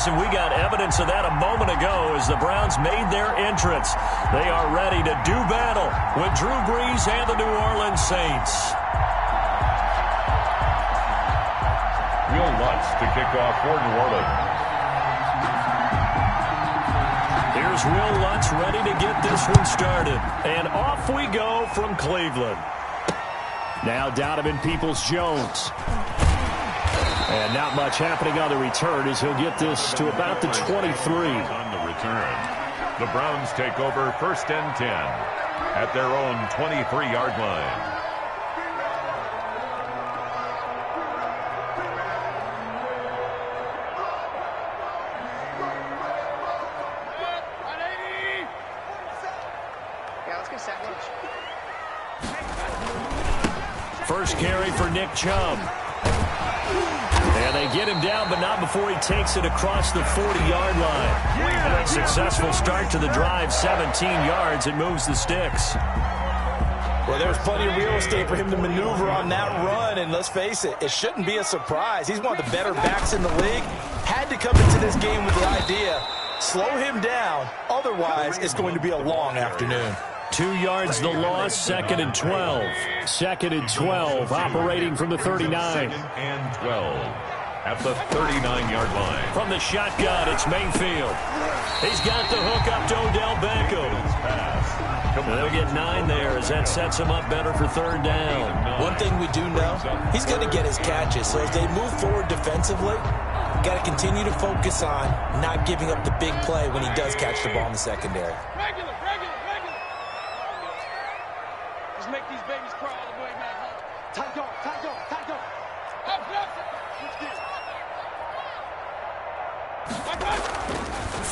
Listen, we got evidence of that a moment ago as the Browns made their entrance. They are ready to do battle with Drew Brees and the New Orleans Saints. Will Lutz to kick off for New Orleans. Here's Will Lutz ready to get this one started. And off we go from Cleveland. Now Donovan Peoples-Jones. And not much happening on the return as he'll get this to about the 23. On the return, the Browns take over 1st and 10 at their own 23-yard line. First carry for Nick Chubb. And they get him down, but not before he takes it across the 40-yard line. And a successful start to the drive, 17 yards, and moves the sticks. Well, there's plenty of real estate for him to maneuver on that run, and let's face it, it shouldn't be a surprise. He's one of the better backs in the league. Had to come into this game with the idea, slow him down, otherwise it's going to be a long afternoon. 2 yards the loss, 2nd and 12. 2nd and 12, operating from the 39. 2nd and 12 at the 39-yard line. From the shotgun, it's Mayfield. He's got the hook up to Odell Beckham. They'll get 9 there as that sets him up better for 3rd down. One thing we do know, he's going to get his catches. So as they move forward defensively, got to continue to focus on not giving up the big play when he does catch the ball in the secondary. Make these babies cry all the way back home. Tight dog, tight dog, tight dog.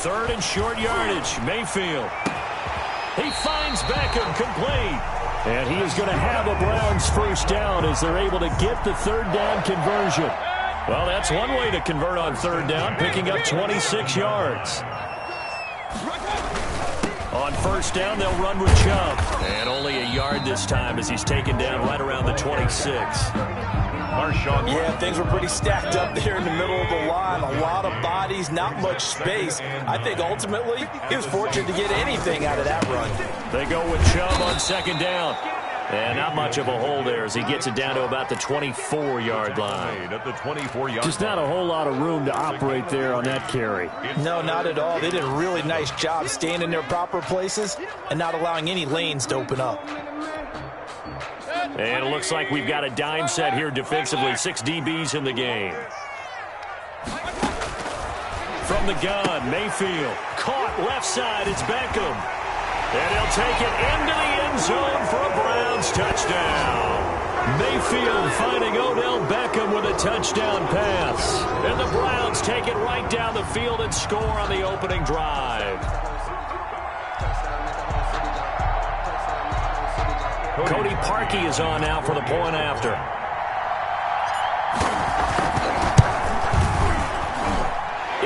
Third and short yardage, Mayfield. He finds Beckham complete. And he is going to have a Browns first down as they're able to get the 3rd down conversion. Well, that's one way to convert on 3rd down, picking up 26 yards. On 1st down, they'll run with Chubb. And only a yard this time as he's taken down right around the 26. Yeah, things were pretty stacked up there in the middle of the line. A lot of bodies, not much space. I think ultimately he was fortunate to get anything out of that run. They go with Chubb on 2nd down. And not much of a hole there as he gets it down to about the 24-yard line. At the 24-yard Just not a whole lot of room to operate there on that carry. No, not at all. They did a really nice job staying in their proper places and not allowing any lanes to open up. And it looks like we've got a dime set here defensively. 6 DBs in the game. From the gun, Mayfield. Caught left side, it's Beckham. And he'll take it into the end zone for a Browns touchdown. Mayfield finding Odell Beckham with a touchdown pass. And the Browns take it right down the field and score on the opening drive. Cody Parkey is on now for the point after.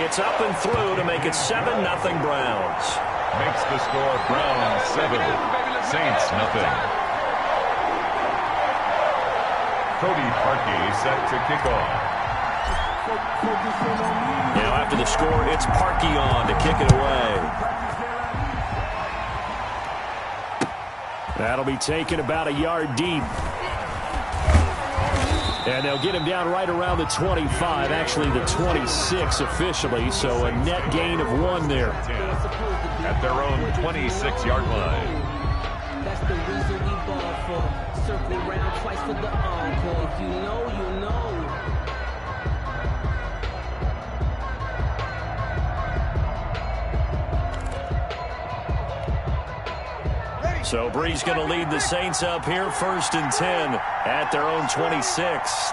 It's up and through to make it 7-0 Browns. Makes the score Browns 7, Saints nothing. Cody Parkey set to kick off. Now after the score, it's Parkey on to kick it away. That'll be taken about a yard deep. And they'll get him down right around the 25, actually the 26 officially, so a net gain of 1 there. At their own 26-yard line. That's the reason we ball for. Circle round twice for the encore. If you know, you know. So Brees going to lead the Saints up here, 1st and 10 at their own 26.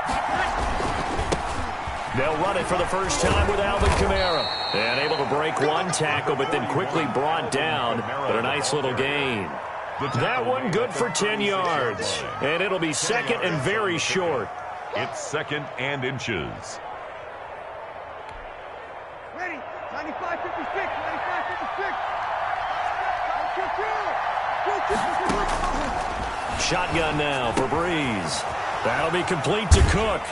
They'll run it for the first time with Alvin Kamara. And able to break 1 tackle, but then quickly brought down. But a nice little gain. That one good for 10 yards. And it'll be 2nd and very short. It's 2nd and inches. Ready, 95-56, 95-56. Shotgun now for Brees. That'll be complete to Cook.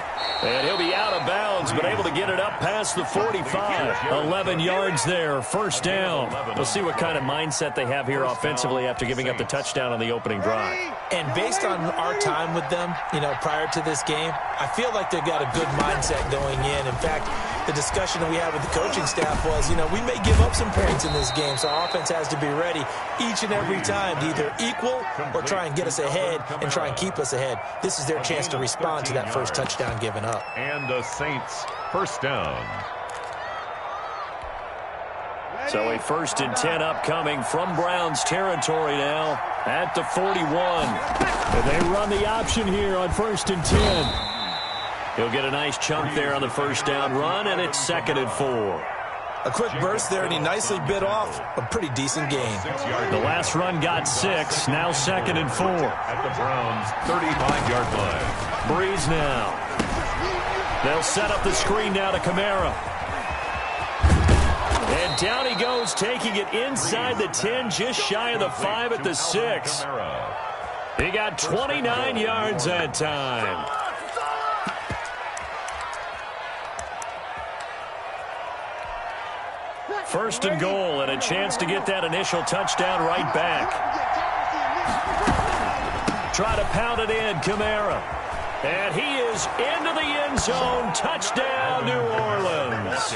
And he'll be out of bounds, but able to get it up past the 45. 11 yards there, first down. We'll see what kind of mindset they have here offensively after giving up the touchdown on the opening drive. And based on our time with them, prior to this game, I feel like they've got a good mindset going in. In fact, the discussion that we had with the coaching staff was, we may give up some points in this game, so our offense has to be ready each and every time to either equal or try and get us ahead and try and keep us ahead. This is their chance to respond to that first touchdown given up. And the Saints, first down. So a 1st and 10 upcoming from Browns territory now at the 41. And they run the option here on 1st and 10. He'll get a nice chunk there on the first down run, and it's 2nd and 4. A quick burst there, and he nicely bit off a pretty decent gain. The last run got 6, now 2nd and 4. At the Browns' 35-yard line. Breeze now. They'll set up the screen now to Kamara. And down he goes, taking it inside the 10, just shy of the 5 at the 6. He got 29 yards that time. First and goal, and a chance to get that initial touchdown right back. Try to pound it in, Kamara. And he is into the end zone. Touchdown, New Orleans.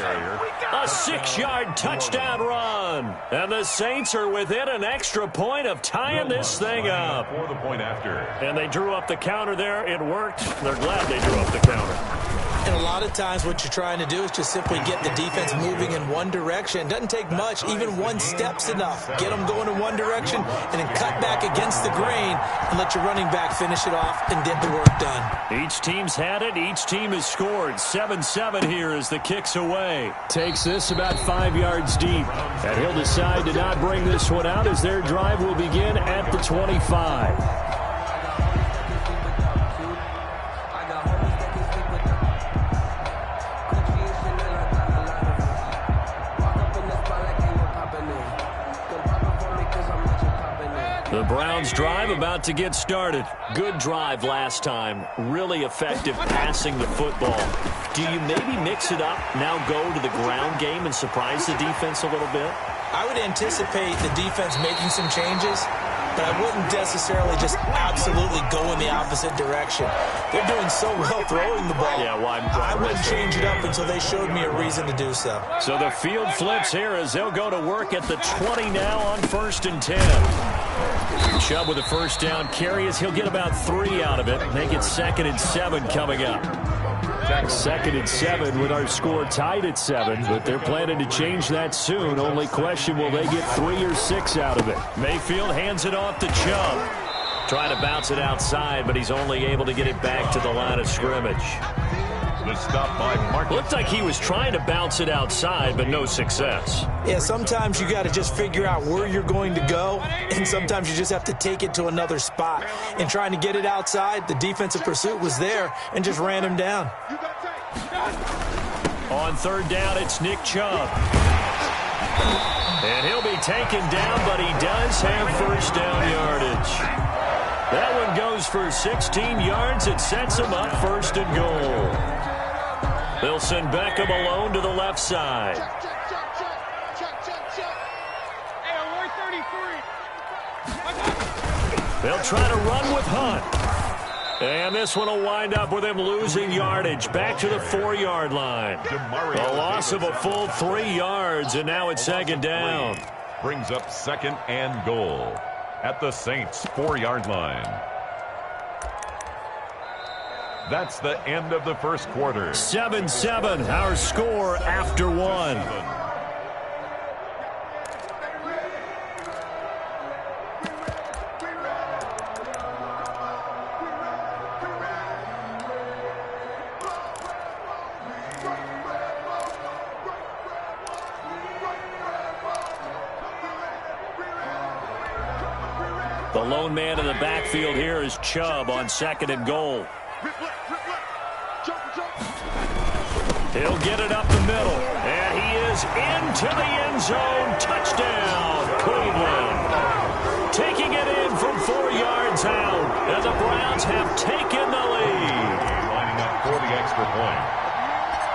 A 6-yard touchdown run. And the Saints are within an extra point of tying this thing up. For the point after. And they drew up the counter there. It worked. They're glad they drew up the counter. And a lot of times what you're trying to do is just simply get the defense moving in one direction. It doesn't take much. Even one step's enough. Get them going in one direction and then cut back against the grain and let your running back finish it off and get the work done. Each team's had it. Each team has scored. 7-7 here as the kick's away. Takes this about 5 yards deep. And he'll decide to not bring this one out as their drive will begin at the 25. The Browns drive about to get started. Good drive last time. Really effective passing the football. Do you maybe mix it up, now go to the ground game and surprise the defense a little bit? I would anticipate the defense making some changes, but I wouldn't necessarily just absolutely go in the opposite direction. They're doing so well throwing the ball. Yeah, well, I wouldn't change it up until they showed me a reason to do so. So the field flips here as they'll go to work at the 20 now on 1st and 10. Chubb with a first down carry as he'll get about 3 out of it. Make it 2nd and 7 coming up. 2nd and 7 with our score tied at 7, but they're planning to change that soon. Only question, will they get 3 or 6 out of it? Mayfield hands it off to Chubb. Trying to bounce it outside, but he's only able to get it back to the line of scrimmage. The stop by Marcus. Looked like he was trying to bounce it outside, but no success. Yeah, sometimes you got to just figure out where you're going to go, and sometimes you just have to take it to another spot. And trying to get it outside, the defensive pursuit was there and just ran him down. On 3rd down, it's Nick Chubb. And he'll be taken down, but he does have first down yardage. That one goes for 16 yards. It sets him up 1st and goal. They'll send Beckham alone to the left side. They'll try to run with Hunt. And this one will wind up with him losing yardage back to the 4-yard line. A loss of a full 3 yards, and now it's 2nd down. Brings up 2nd and goal at the Saints' 4-yard line. That's the end of the first quarter. 7-7, our score after 1. The lone man in the backfield here is Chubb on 2nd and goal. He'll get it up the middle, and he is into the end zone. Touchdown, Cleveland. Taking it in from 4 yards out. And the Browns have taken the lead. Lining up for the extra point.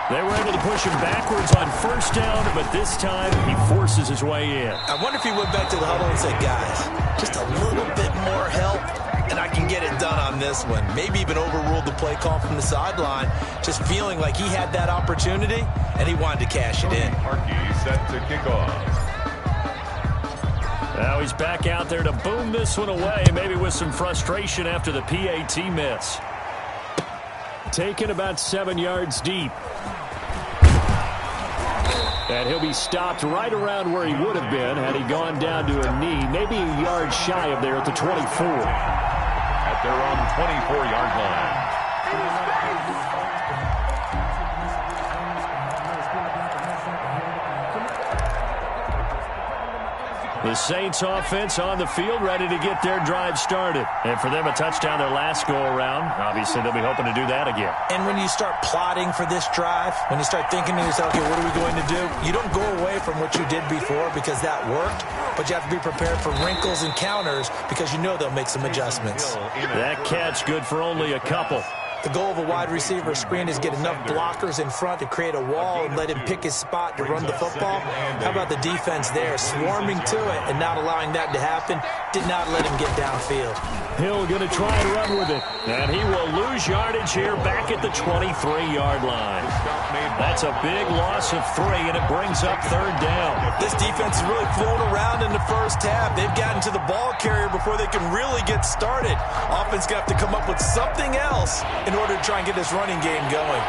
They were able to push him backwards on first down, but this time he forces his way in. I wonder if he went back to the huddle and said, guys, just a little bit more help, and I can get it done on this one. Maybe even overruled the play call from the sideline, just feeling like he had that opportunity, and he wanted to cash it in. Harkey set to kick off. Now he's back out there to boom this one away, maybe with some frustration after the PAT miss. Taken about 7 yards deep. And he'll be stopped right around where he would have been had he gone down to a knee, maybe a yard shy of there at the 24. At their own 24-yard line. The Saints offense on the field, ready to get their drive started. And for them, a touchdown their last go-around. Obviously, they'll be hoping to do that again. And when you start plotting for this drive, when you start thinking to yourself, okay, what are we going to do? You don't go away from what you did before because that worked, but you have to be prepared for wrinkles and counters because you know they'll make some adjustments. That catch good for only a couple. The goal of a wide receiver screen is get enough blockers in front to create a wall and let him pick his spot to run the football. How about the defense there, swarming to it and not allowing that to happen? Did not let him get downfield. Hill going to try and run with it. And he will lose yardage here back at the 23-yard line. That's a big loss of 3, and it brings up third down. This defense has really flown around in the first half. They've gotten to the ball carrier before they can really get started. Offense got to come up with something else in order to try and get this running game going.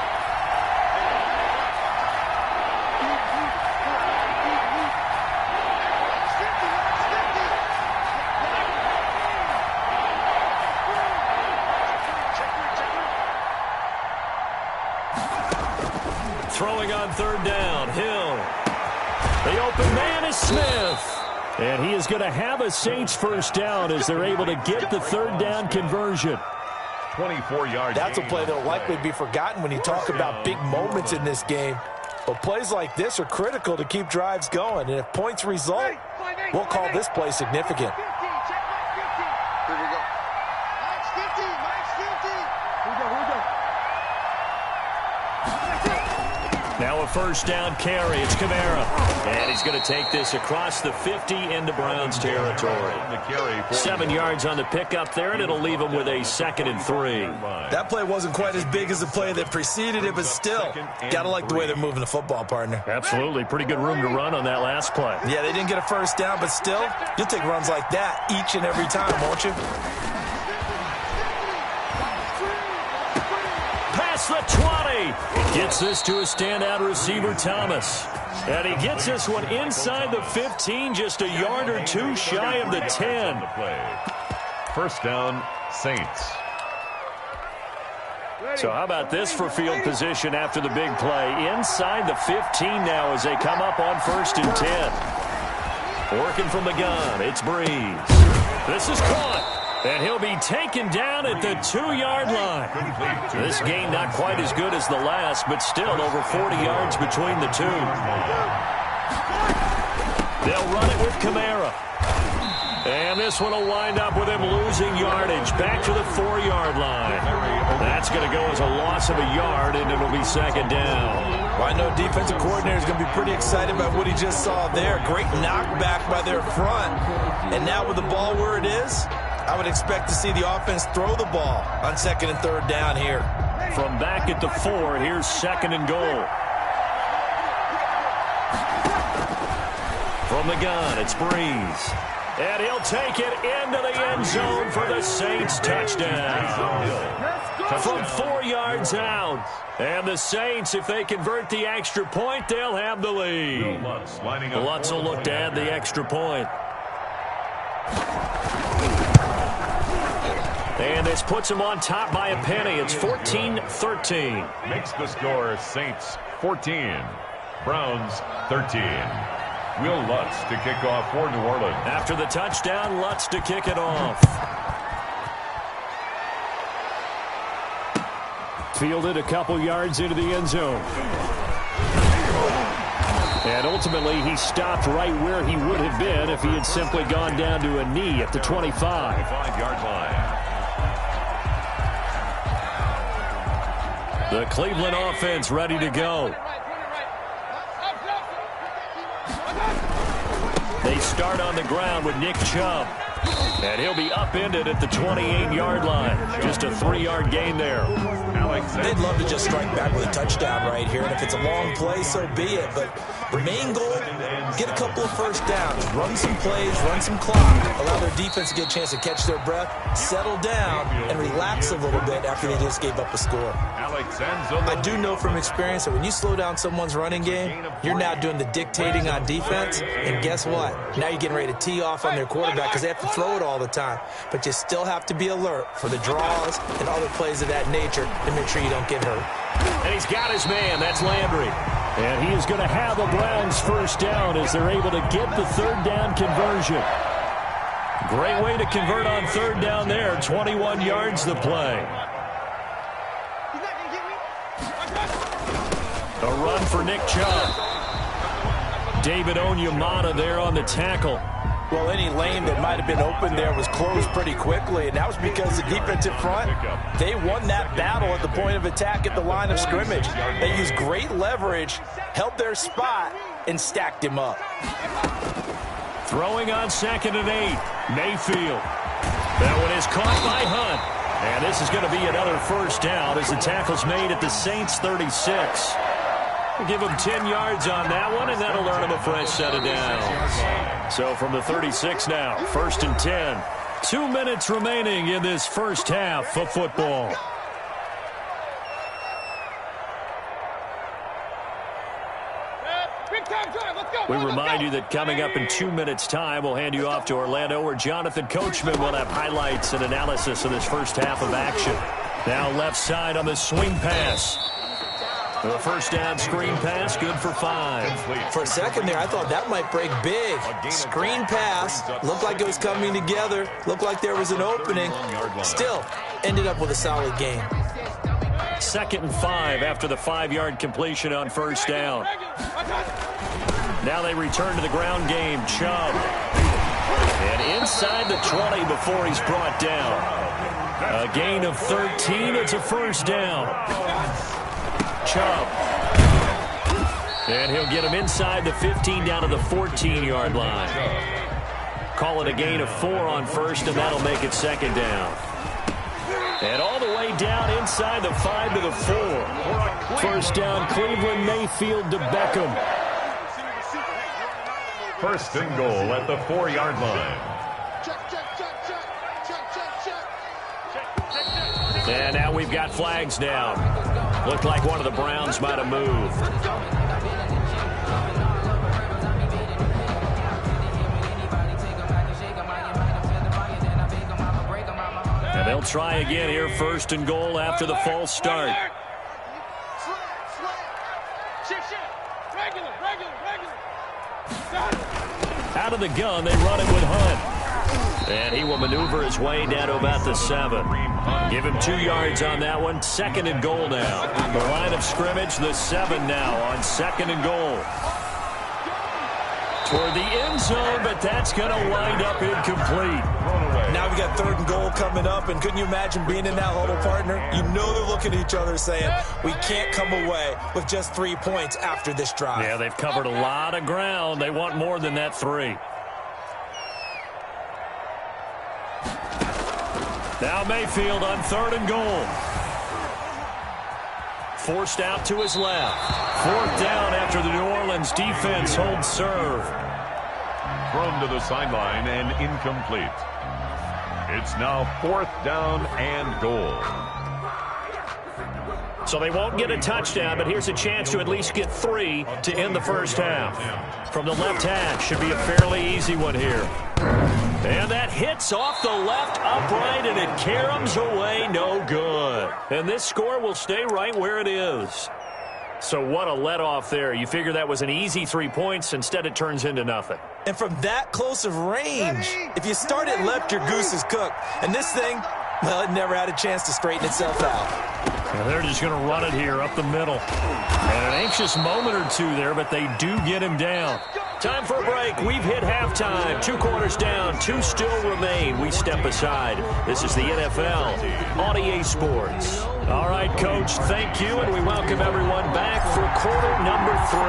Throwing on third down, Hill. The open man is Smith. And he is going to have a Saints first down as they're able to get the third down conversion. 24-yard. That's a play that will likely be forgotten when you talk about big moments in this game. But plays like this are critical to keep drives going. And if points result, we'll call this play significant. Here we go. Max 50, Max 50. Here we go. Now a first down carry. It's Kamara. And he's going to take this across the 50 into Browns territory. 7 yards on the pickup there, and it'll leave him with a 2nd and 3. That play wasn't quite as big as the play that preceded it, but still, got to like the way they're moving the football, partner. Absolutely. Pretty good room to run on that last play. Yeah, they didn't get a first down, but still, you'll take runs like that each and every time, won't you? Past the 20. Gets this to a standout receiver, Thomas. And he gets this one inside the 15, just a yard or 2 shy of the 10. First down, Saints. So how about this for field position after the big play? Inside the 15 now as they come up on 1st and 10. Working from the gun, it's Breeze. This is caught. And he'll be taken down at the 2-yard line. This game not quite as good as the last, but still over 40 yards between the two. They'll run it with Kamara. And this one will wind up with him losing yardage back to the 4-yard line. That's going to go as a loss of a yard, and it'll be 2nd down. Well, I know defensive coordinator is going to be pretty excited about what he just saw there. Great knockback by their front. And now with the ball where it is, I would expect to see the offense throw the ball on 2nd and 3rd down here. From back at the 4, here's 2nd and goal. From the gun, it's Breeze. And he'll take it into the end zone for the Saints touchdown. From 4 yards out. And the Saints, if they convert the extra point, they'll have the lead. Lutz will look to add the extra point. And this puts him on top by a penny. It's 14-13. Makes the score Saints 14, Browns 13. Will Lutz to kick off for New Orleans. After the touchdown, Lutz to kick it off. Fielded a couple yards into the end zone. And ultimately, he stopped right where he would have been if he had simply gone down to a knee at the 25. 5-yard line. The Cleveland offense ready to go. They start on the ground with Nick Chubb. And he'll be upended at the 28-yard line. Just a 3-yard gain there. They'd love to just strike back with a touchdown right here. And if it's a long play, so be it. But the main goal, get a couple of first downs. Run some plays, run some clock. Allow their defense to get a chance to catch their breath, settle down, and relax a little bit after they just gave up a score. I do know from experience that when you slow down someone's running game, you're now doing the dictating on defense. And guess what? Now you're getting ready to tee off on their quarterback because they have to throw it all the time. But you still have to be alert for the draws and other plays of that nature to make sure you don't get hurt. And he's got his man. That's Landry. And he is going to have the Browns first down as they're able to get the third down conversion. Great way to convert on third down there. 21 yards the play. A run for Nick Chubb. David Onyemata there on the tackle. Well, any lane that might have been open there was closed pretty quickly, and that was because the defensive front, they won that battle at the point of attack at the line of scrimmage. They used great leverage, held their spot, and stacked him up. Throwing on 2nd and 8, Mayfield. That one is caught by Hunt. And this is going to be another first down as the tackle's made at the Saints' 36. We'll give him 10 yards on that one, and that'll earn him a fresh set of downs. So from the 36 now, 1st and 10. 2 minutes remaining in this first half of football. We remind you that coming up in 2 minutes' time, we'll hand you off to Orlando, where Jonathan Coachman will have highlights and analysis of this first half of action. Now left side on the swing pass. The first down screen pass, good for 5. For a second there, I thought that might break big. Screen pass, looked like it was coming together, looked like there was an opening. Still, ended up with a solid gain. 2nd and 5 after the 5-yard completion on first down. Now they return to the ground game. Chubb. And inside the 20 before he's brought down. A gain of 13. It's a first down. Chubb. And he'll get him inside the 15 down to the 14-yard line. Call it a gain of 4 on first, and that'll make it 2nd down. And all the way down inside the 5 to the 4. First down, Cleveland, Mayfield to Beckham. 1st and goal at the 4-yard line. And now we've got flags down. Looked like one of the Browns might have moved. And they'll try again here, 1st and goal after the false start. Out of the gun, they run it with Hunt. And he will maneuver his way down to about the 7. Give him 2 yards on that one. 2nd and goal now. The line of scrimmage, the 7 now on 2nd and goal. Toward the end zone, but that's going to wind up incomplete. Now we got 3rd and goal coming up, and couldn't you imagine being in that huddle, partner? You know they're looking at each other saying, we can't come away with just 3 points after this drive. Yeah, they've covered a lot of ground. They want more than that 3. Now Mayfield on 3rd and goal. Forced out to his left. 4th down after the New Orleans defense holds serve. Thrown to the sideline and incomplete. It's now 4th down and goal. So they won't get a touchdown, but here's a chance to at least get 3 to end the first half. From the left hash, should be a fairly easy one here. And that hits off the left upright, and it caroms away, no good. And this score will stay right where it is. So what a let-off there. You figure that was an easy 3 points. Instead, it turns into nothing. And from that close of range, if you start it left, your goose is cooked. And this thing, well, it never had a chance to straighten itself out. And they're just going to run it here up the middle. And an anxious moment or two there, but they do get him down. Time for a break. We've hit halftime. 2 quarters down. 2 still remain. We step aside. This is the NFL on EA Sports. All right, Coach, thank you, and we welcome everyone back for quarter number 3.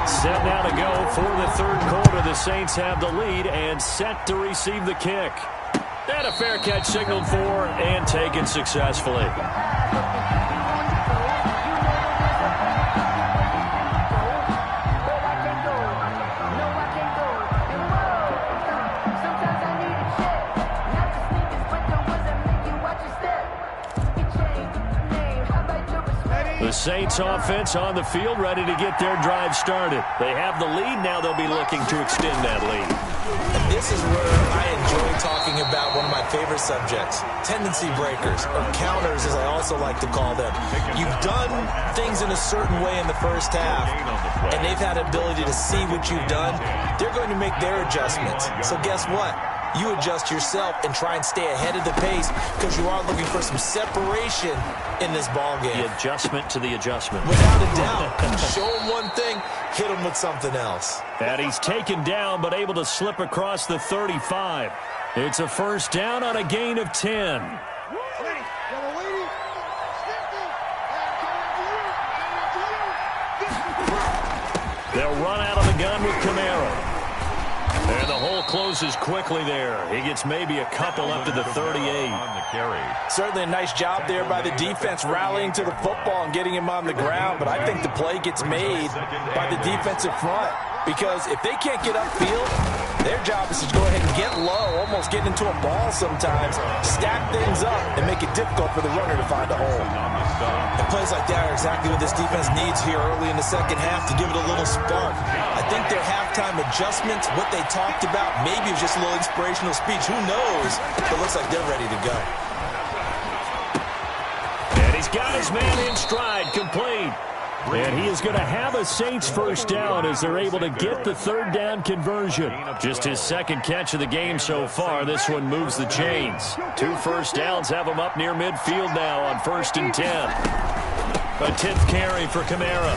Set now to go for the third quarter. The Saints have the lead and set to receive the kick. And a fair catch signaled for and taken successfully. The Saints offense on the field, ready to get their drive started. They have the lead. Now they'll be looking to extend that lead. And this is where I enjoy talking about one of my favorite subjects, tendency breakers, or counters as I also like to call them. You've done things in a certain way in the first half, and they've had the ability to see what you've done. They're going to make their adjustments. So guess what? You adjust yourself and try and stay ahead of the pace because you are looking for some separation in this ball game. The adjustment to the adjustment. Without a doubt. Show him one thing, hit him with something else. And he's taken down but able to slip across the 35. It's a first down on a gain of 10. They'll run out of the gun with Kamara. And the hole closes quickly there. He gets maybe a couple up to the 38. On the carry. Certainly a nice job there by the defense rallying to the football and getting him on the ground. But I think the play gets made by the defensive front. Because if they can't get upfield, their job is to go ahead and get low, almost get into a ball sometimes, stack things up, and make it difficult for the runner to find a hole. And plays like that are exactly what this defense needs here early in the second half to give it a little spark. I think their halftime adjustments, what they talked about, maybe it was just a little inspirational speech. Who knows? But it looks like they're ready to go. And he's got his man in stride, complete. And he is going to have a Saints first down as they're able to get the third down conversion. Just his second catch of the game so far. This one moves the chains. 2 first downs have him up near midfield now on 1st and 10. A 10th carry for Kamara.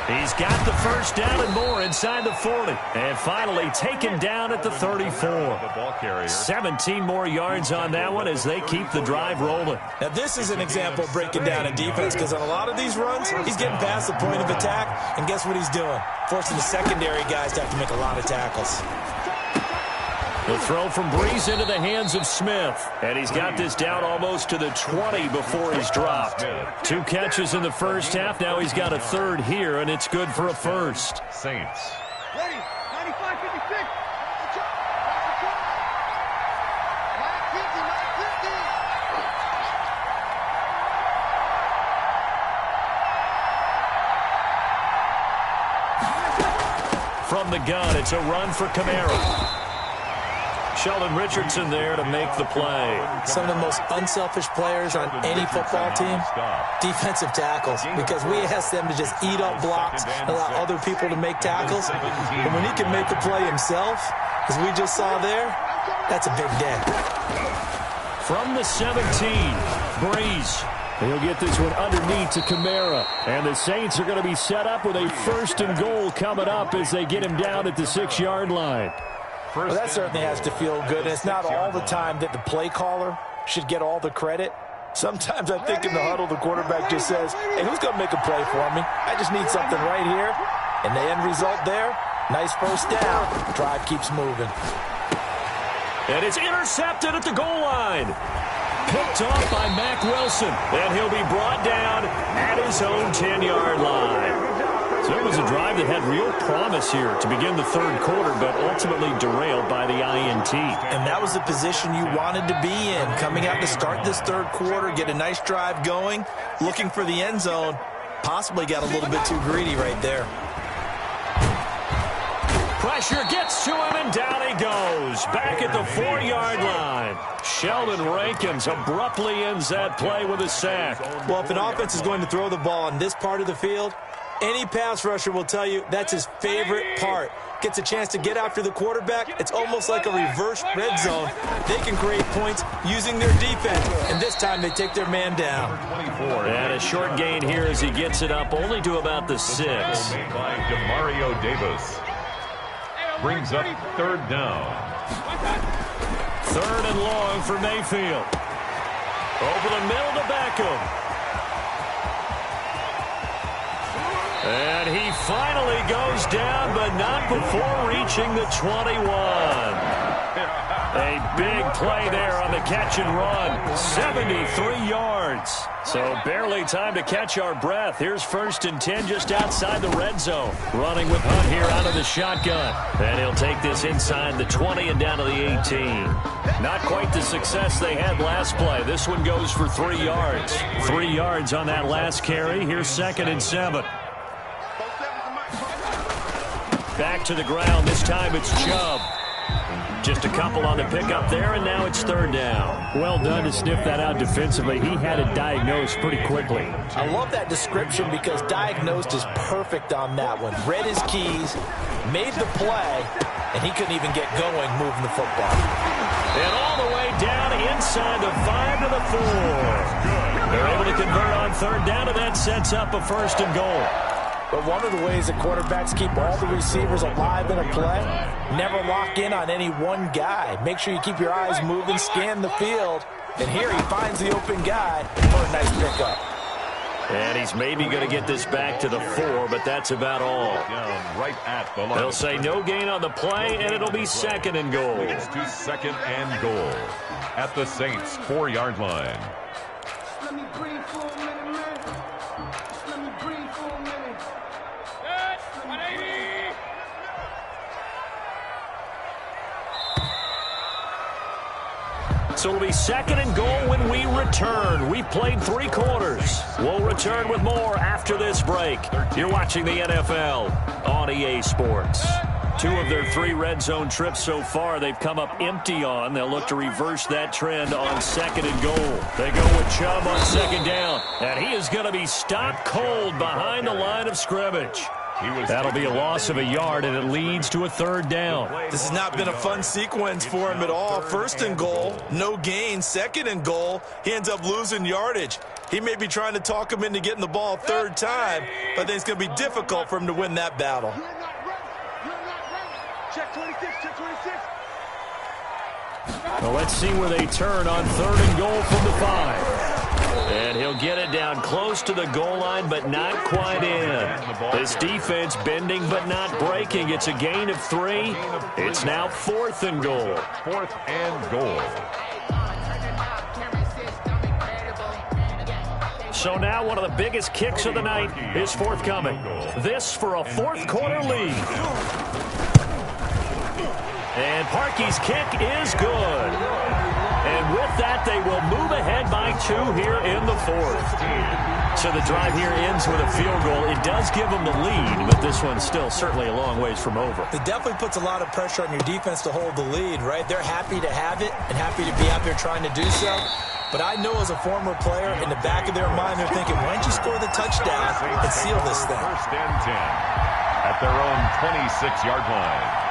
He's got the first down and more inside the 40. And finally taken down at the 34. 17 more yards on that one as they keep the drive rolling. Now this is an example of breaking down a defense because on a lot of these runs, he's getting past the point of attack. And guess what he's doing? Forcing the secondary guys to have to make a lot of tackles. The throw from Breeze into the hands of Smith. And he's got this down almost to the 20 before he's dropped. 2 catches in the first half. Now he's got a third here, and it's good for a first. Saints. Ready, 95-56. From the gun, it's a run for Kamara. Sheldon Richardson there to make the play. Some of the most unselfish players on any football team, defensive tackles, because we ask them to just eat up blocks and allow other people to make tackles. And when he can make a play himself, as we just saw there, that's a big day. From the 17, Breeze. He'll get this one underneath to Kamara. And the Saints are going to be set up with a 1st and goal coming up as they get him down at the 6-yard line. Well, that certainly has to feel good. And it's not all the time that the play caller should get all the credit. Sometimes I think in the huddle, the quarterback just says, hey, who's going to make a play for me? I just need something right here. And the end result there, nice first down. Drive keeps moving. And it's intercepted at the goal line. Picked off by Mack Wilson. And he'll be brought down at his own 10-yard line. So it was a drive that had real promise here to begin the third quarter, but ultimately derailed by the INT. And that was the position you wanted to be in, coming out to start this third quarter, get a nice drive going, looking for the end zone. Possibly got a little bit too greedy right there. Pressure gets to him, and down he goes. Back at the 4-yard line. Sheldon Rankins abruptly ends that play with a sack. Well, if an offense is going to throw the ball on this part of the field, Any pass rusher will tell you that's his favorite part. Gets a chance to get after the quarterback. It's almost like a reverse red zone. They can create points using their defense, and this time they take their man down. And a short gain here as he gets it up only to about the 6. Made by Demario Davis. Brings up third down. 3rd and long for Mayfield. Over the middle to Beckham. And he finally goes down, but not before reaching the 21. A big play there on the catch and run. 73 yards. So barely time to catch our breath. Here's 1st and 10 just outside the red zone. Running with Hunt here out of the shotgun. And he'll take this inside the 20 and down to the 18. Not quite the success they had last play. This one goes for 3 yards. 3 yards on that last carry. Here's 2nd and 7. Back to the ground. This time it's Chubb. Just a couple on the pickup there, and now it's 3rd down. Well done to sniff that out defensively. He had it diagnosed pretty quickly. I love that description because diagnosed is perfect on that one. Read his keys, made the play, and he couldn't even get going moving the football. And all the way down inside the 5 to the 4. They're able to convert on 3rd down, and that sets up a 1st and goal. But one of the ways that quarterbacks keep all the receivers alive in a play, never lock in on any one guy. Make sure you keep your eyes moving, scan the field. And here he finds the open guy for a nice pickup. And he's maybe going to get this back to the 4, but that's about all. Down right at the line. They'll say no gain on the play, and it'll be 2nd and goal. It's to 2nd and goal at the Saints' 4-yard line. Let me breathe for a minute, man. Just let me breathe for a minute. So it'll be 2nd and goal when we return. We've played 3 quarters. We'll return with more after this break. You're watching the NFL on EA Sports. 2 of their 3 red zone trips so far they've come up empty on. They'll look to reverse that trend on 2nd and goal. They go with Chubb on 2nd down. And he is going to be stopped cold behind the line of scrimmage. That'll be a loss of a yard, and it leads to a 3rd down. This has not been a fun sequence for him at all. 1st and goal, no gain. 2nd and goal, he ends up losing yardage. He may be trying to talk him into getting the ball 3rd time, but I think it's going to be difficult for him to win that battle. Check 26, check 26. Well, let's see where they turn on 3rd and goal from the 5. And he'll get it down close to the goal line, but not quite in. This defense bending but not breaking. It's a gain of 3. It's now 4th and goal. 4th and goal. So now one of the biggest kicks of the night is forthcoming. This for a 4th quarter lead. And Parkey's kick is good. And with that, they will move ahead by 2 here in the 4th. So the drive here ends with a field goal. It does give them the lead, but this one's still certainly a long ways from over. It definitely puts a lot of pressure on your defense to hold the lead, right? They're happy to have it and happy to be out there trying to do so. But I know as a former player, in the back of their mind, they're thinking, why don't you score the touchdown and seal this thing? 1st and 10 at their own 26-yard line.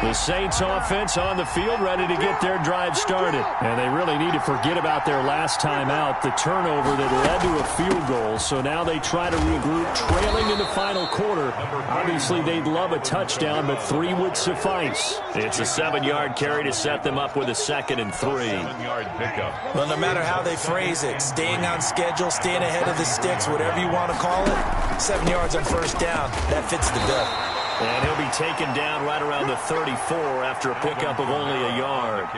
The Saints offense on the field ready to get their drive started. And they really need to forget about their last time out, the turnover that led to a field goal. So now they try to regroup, trailing in the final quarter. Obviously, they'd love a touchdown, but 3 would suffice. It's a 7-yard carry to set them up with a 2nd and 3. 7-yard pickup. Well, no matter how they phrase it, staying on schedule, staying ahead of the sticks, whatever you want to call it, 7 yards on 1st down, that fits the bill. And he'll be taken down right around the 34 after a pickup of only a yard.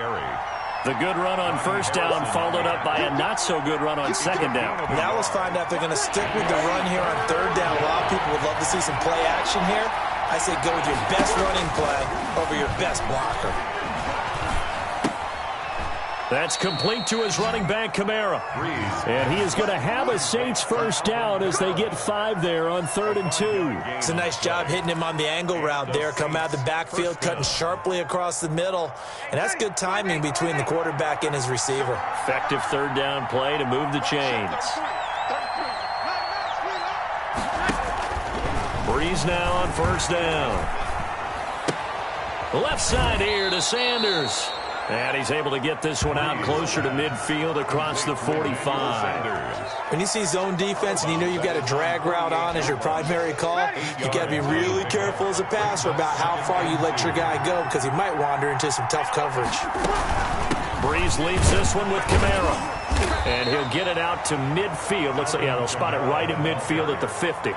The good run on 1st down followed up by a not-so-good run on 2nd down. Now let's find out if they're going to stick with the run here on 3rd down. A lot of people would love to see some play action here. I say go with your best running play over your best blocker. That's complete to his running back, Kamara. And he is going to have a Saints first down as they get 5 there on 3rd and 2. It's a nice job hitting him on the angle route there. Come out of the backfield, cutting sharply across the middle. And that's good timing between the quarterback and his receiver. Effective 3rd down play to move the chains. Breeze now on 1st down. Left side here to Sanders. And he's able to get this one out closer to midfield across the 45. When you see zone defense and you know you've got a drag route on as your primary call, you got to be really careful as a passer about how far you let your guy go because he might wander into some tough coverage. Breeze leaves this one with Kamara. And he'll get it out to midfield. Looks like, yeah, they'll spot it right at midfield at the 50.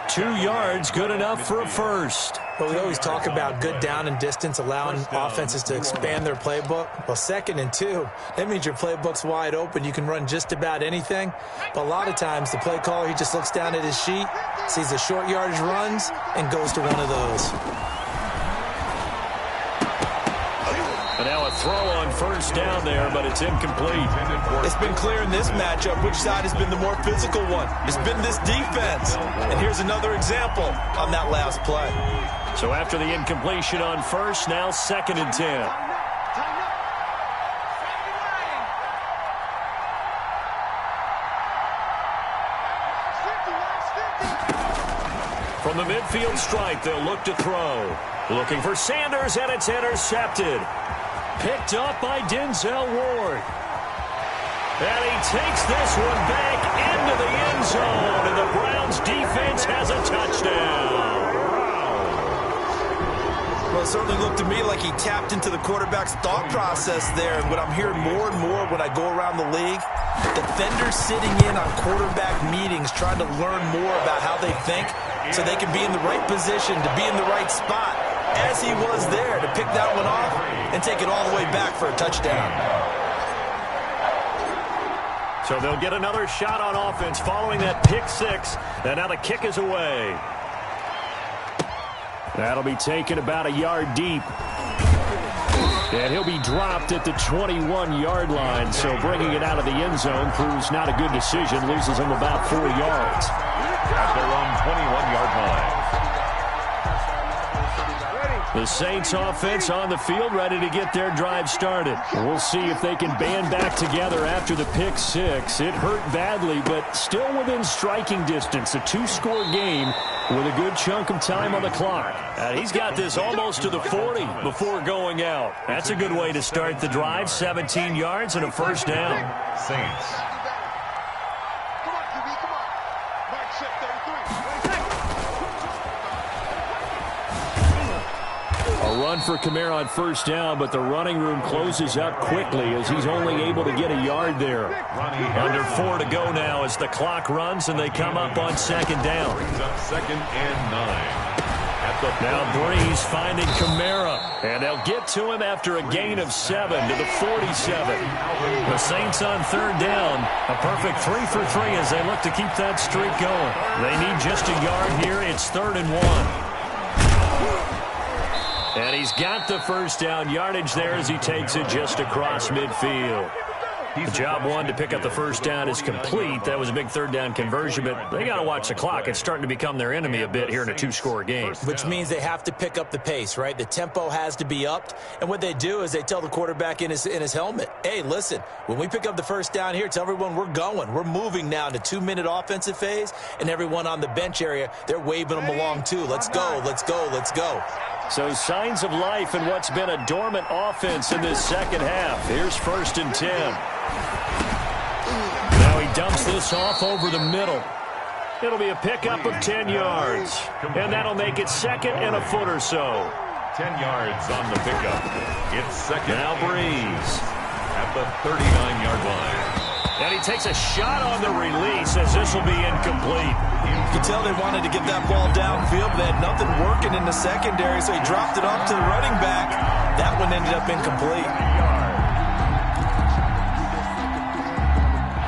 2 yards, good enough for a first. Well, we always talk about good down and distance, allowing offenses to expand their playbook. Well, 2nd and 2, that means your playbook's wide open. You can run just about anything. But a lot of times, the play caller, he just looks down at his sheet, sees the short yardage runs, and goes to one of those. And now a throw on 1st down there, but it's incomplete. It's been clear in this matchup which side has been the more physical one. It's been this defense. And here's another example on that last play. So after the incompletion on 1st, now 2nd and 10. From the midfield stripe, they'll look to throw. Looking for Sanders, and it's intercepted. Picked up by Denzel Ward. And he takes this one back into the end zone, and the Browns defense has a touchdown. Well, it certainly looked to me like he tapped into the quarterback's thought process there. And what I'm hearing more and more when I go around the league, defenders sitting in on quarterback meetings trying to learn more about how they think so they can be in the right position to be in the right spot, as he was there to pick that one off and take it all the way back for a touchdown. So they'll get another shot on offense following that pick 6, and now the kick is away. That'll be taken about a yard deep. And he'll be dropped at the 21-yard line, so bringing it out of the end zone proves not a good decision, loses him about 4 yards. At their own 21-yard line. The Saints offense on the field, ready to get their drive started. We'll see if they can band back together after the pick 6. It hurt badly, but still within striking distance. A 2-score game with a good chunk of time on the clock. And he's got this almost to the 40 before going out. That's a good way to start the drive. 17 yards and a first down. Saints. A run for Kamara on first down, but the running room closes up quickly as he's only able to get a yard there. Under 4 to go now as the clock runs and they come up on second down. Brings up 2nd and 9. Now Breeze finding Kamara, and they'll get to him after a gain of 7 to the 47. The Saints on third down, a perfect 3 for 3 as they look to keep that streak going. They need just a yard here. It's 3rd and 1. And he's got the first down yardage there as he takes it just across midfield. The job one to pick up the first down is complete. That was a big 3rd down conversion, but they got to watch the clock. It's starting to become their enemy a bit here in a 2-score game. Which means they have to pick up the pace, right? The tempo has to be upped. And what they do is they tell the quarterback in his helmet, hey, listen, when we pick up the first down here, tell everyone we're going. We're moving now to 2-minute offensive phase, and everyone on the bench area, they're waving them along too. Let's go, let's go, let's go. So signs of life in what's been a dormant offense in this second half. Here's 1st and 10. Now he dumps this off over the middle. It'll be a pickup of 10 yards. And that'll make it 2nd and a foot or so. 10 yards on the pickup. It's 2nd. Now Breeze. At the 39-yard line. And he takes a shot on the release as this will be incomplete. You can tell they wanted to get that ball downfield, but they had nothing working in the secondary, so he dropped it off to the running back. That one ended up incomplete.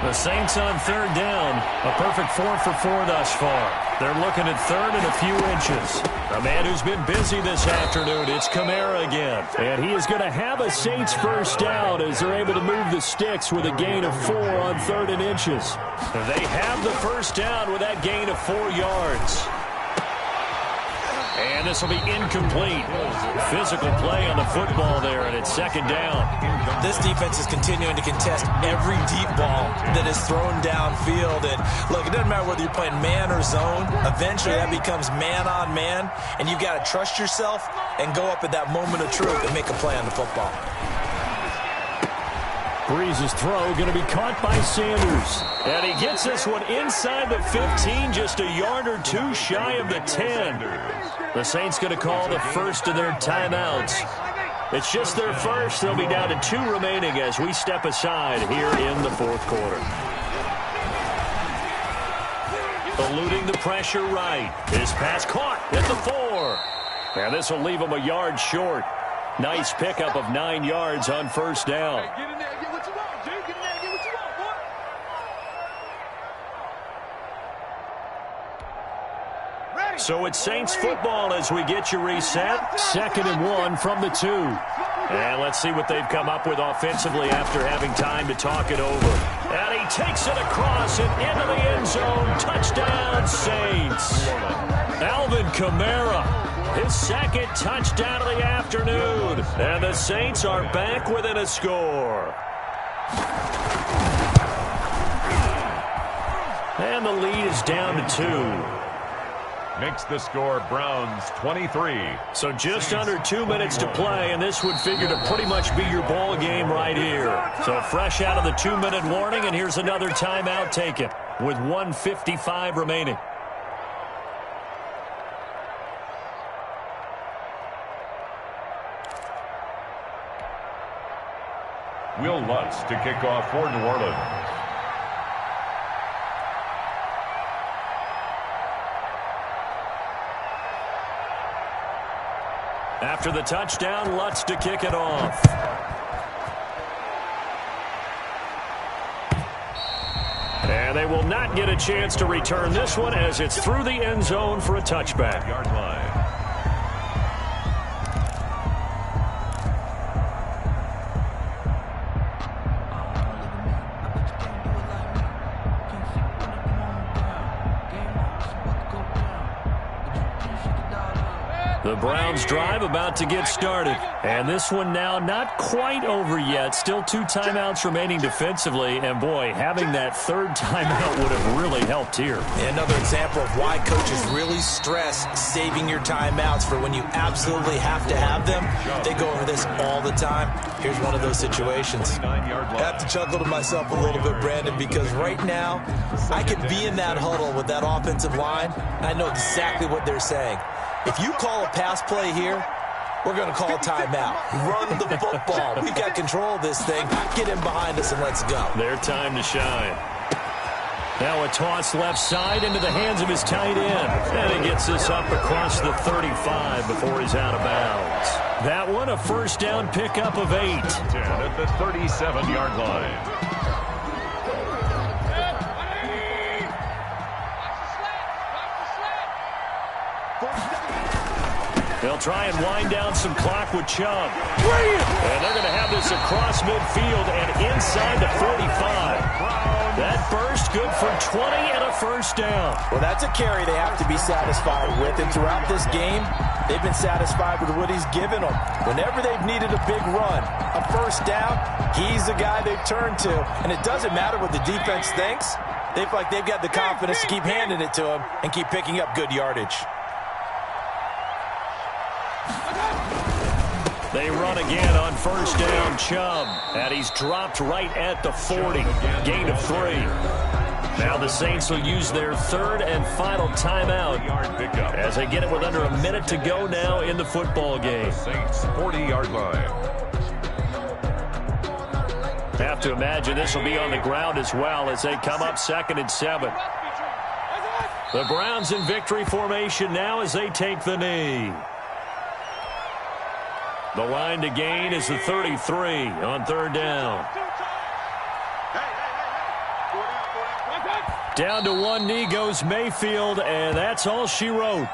The The Saints on third down. A perfect 4 for 4 thus far. They're looking at third and a few inches. A man who's been busy this afternoon, it's Kamara again. And he is going to have a Saints first down as they're able to move the sticks with a gain of 4 on third and inches. They have the first down with that gain of 4 yards. And this will be incomplete. Physical play on the football there, and it's second down. This defense is continuing to contest every deep ball that is thrown downfield. And look, it doesn't matter whether you're playing man or zone. Eventually, that becomes man on man, and you've got to trust yourself and go up at that moment of truth and make a play on the football. Breeze's throw going to be caught by Sanders. And he gets this one inside the 15, just a yard or two shy of the 10. The Saints going to call the first of their timeouts. It's just their first. They'll be down to 2 remaining as we step aside here in the fourth quarter. Eluding the pressure right. His pass caught at the 4. And this will leave him a yard short. Nice pickup of 9 yards on first down. Get in there, get what you want, G. Get in there, get what you want, boy. So it's Saints football as we get you reset. 2nd and 1 from the 2. And let's see what they've come up with offensively after having time to talk it over. And he takes it across and into the end zone. Touchdown, Saints. Alvin Kamara, his second touchdown of the afternoon. And the Saints are back within a score. And the lead is down to 2. Makes the score Browns 23. So just under 2 minutes to play, and this would figure to pretty much be your ball game right here. So fresh out of the 2-minute warning, and here's another timeout taken with 1:55 remaining. Will Lutz to kick off for New Orleans. After the touchdown, Lutz to kick it off. And they will not get a chance to return this one as it's through the end zone for a touchback. Yard line. The Browns drive about to get started. And this one now not quite over yet. Still 2 timeouts remaining defensively. And, boy, having that third timeout would have really helped here. Another example of why coaches really stress saving your timeouts for when you absolutely have to have them. They go over this all the time. Here's one of those situations. I have to chuckle to myself a little bit, Brandon, because right now I could be in that huddle with that offensive line. I know exactly what they're saying. If you call a pass play here, we're going to call a timeout. Run the football. We've got control of this thing. Get in behind us and let's go. Their time to shine. Now a toss left side into the hands of his tight end. And he gets this up across the 35 before he's out of bounds. That one a first down pickup of 8. 10 at the 37-yard line. They'll try and wind down some clock with Chubb. And they're going to have this across midfield and inside the 45. That burst good for 20 and a first down. Well, that's a carry they have to be satisfied with. And throughout this game, they've been satisfied with what he's given them. Whenever they've needed a big run, a first down, he's the guy they've turned to. And it doesn't matter what the defense thinks. They feel like they've got the confidence to keep handing it to him and keep picking up good yardage. They run again on first down, Chubb. And he's dropped right at the 40. Gain of 3. Now the Saints will use their third and final timeout as they get it with under a minute to go now in the football game. Saints 40-yard line. Have to imagine this will be on the ground as well as they come up 2nd and 7. The Browns in victory formation now as they take the knee. The line to gain is the 33 on third down. Down to one knee goes Mayfield, and that's all she wrote.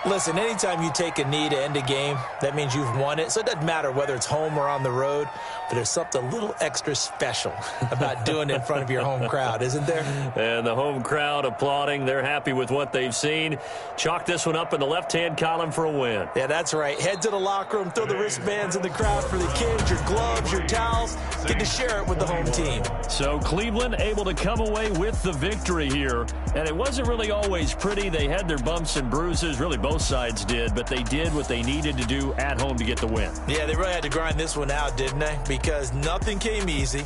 Listen, anytime you take a knee to end a game, that means you've won it. So it doesn't matter whether it's home or on the road, but there's something a little extra special about doing it in front of your home crowd, isn't there? And the home crowd applauding. They're happy with what they've seen. Chalk this one up in the left-hand column for a win. Yeah, that's right. Head to the locker room, throw the wristbands in the crowd for the kids, your gloves, your towels. Get to share it with the home team. So Cleveland able to come away with the victory here. And it wasn't really always pretty. They had their bumps and bruises. Really, both sides did. But they did what they needed to do at home to get the win. Yeah, they really had to grind this one out, didn't they? Because nothing came easy.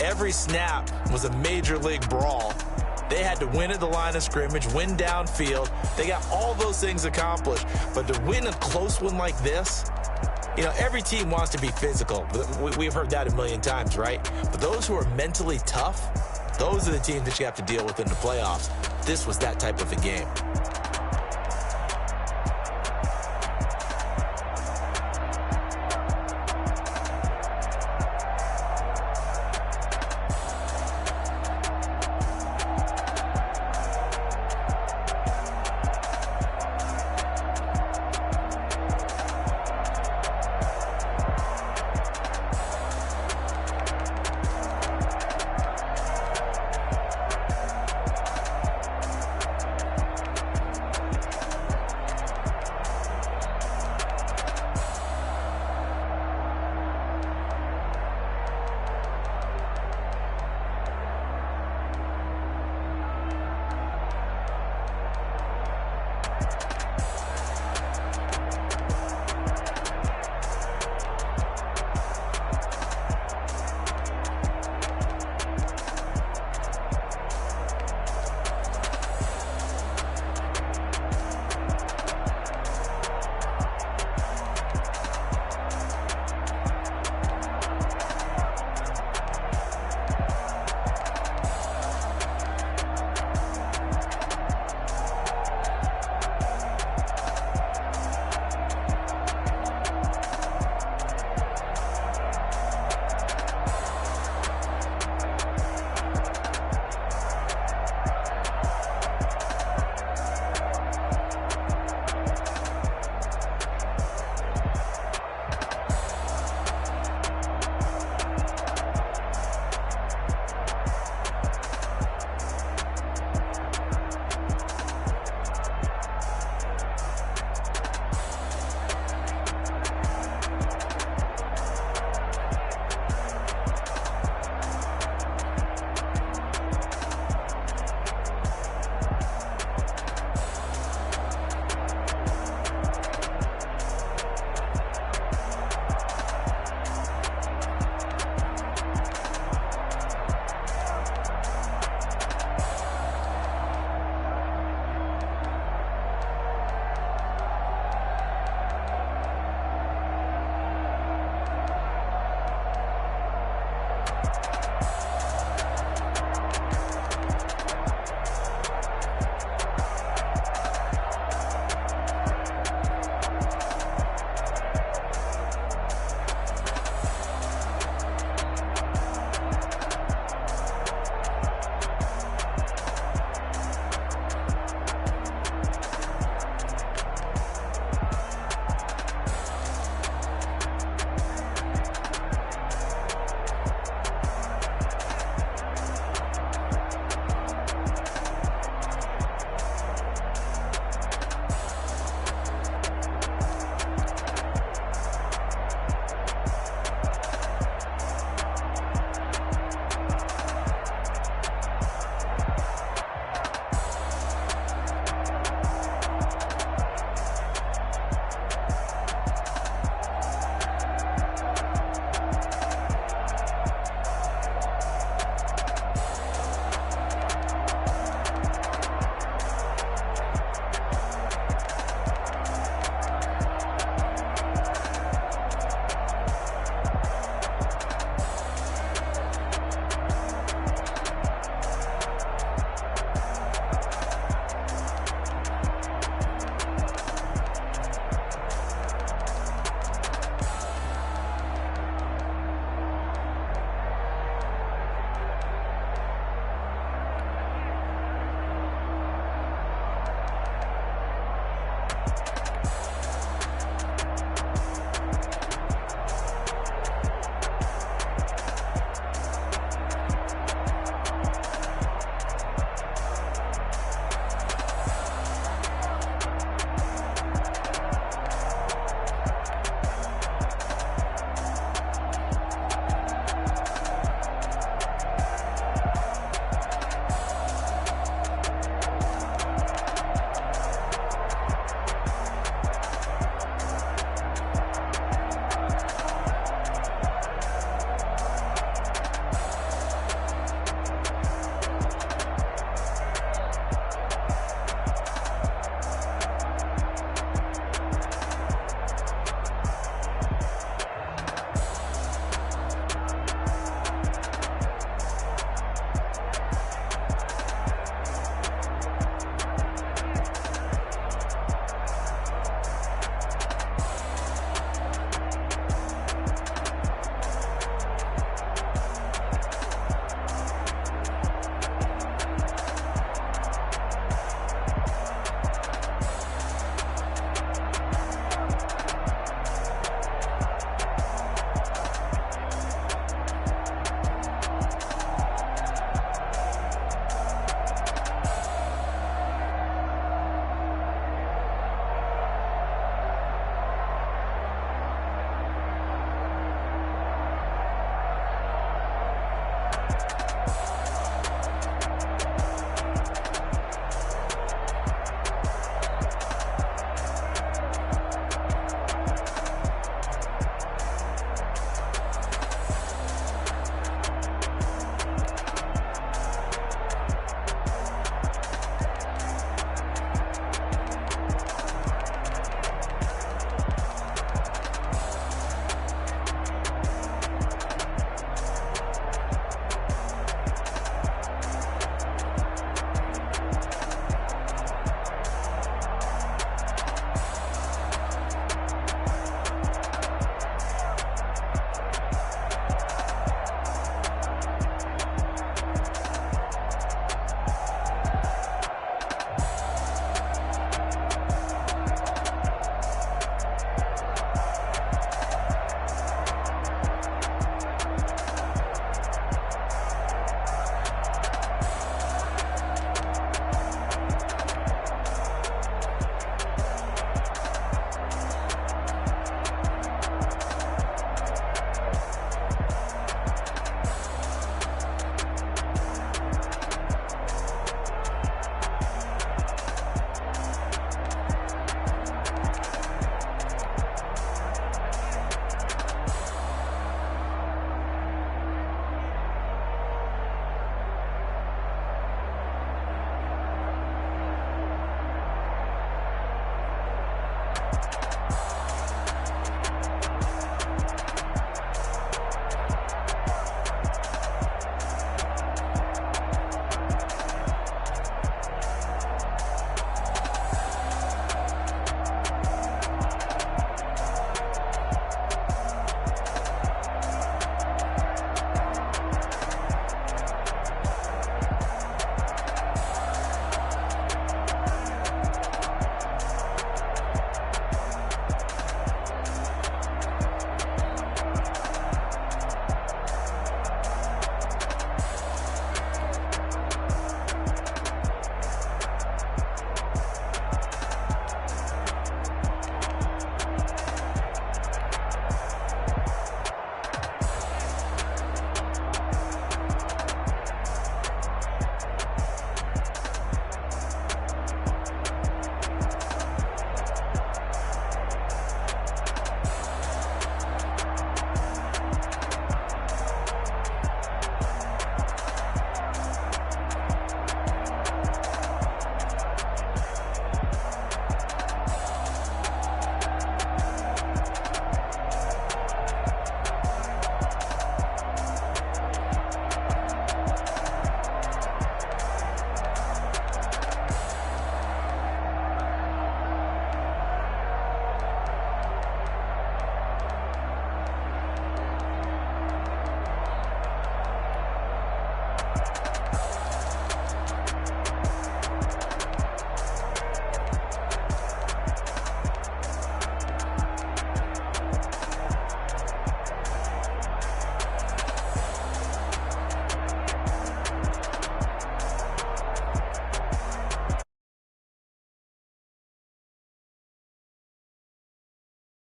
Every snap was a major league brawl. They had to win at the line of scrimmage, win downfield. They got all those things accomplished. But to win a close one like this, you know, every team wants to be physical. We've heard that a million times, right? But those who are mentally tough, those are the teams that you have to deal with in the playoffs. This was that type of a game.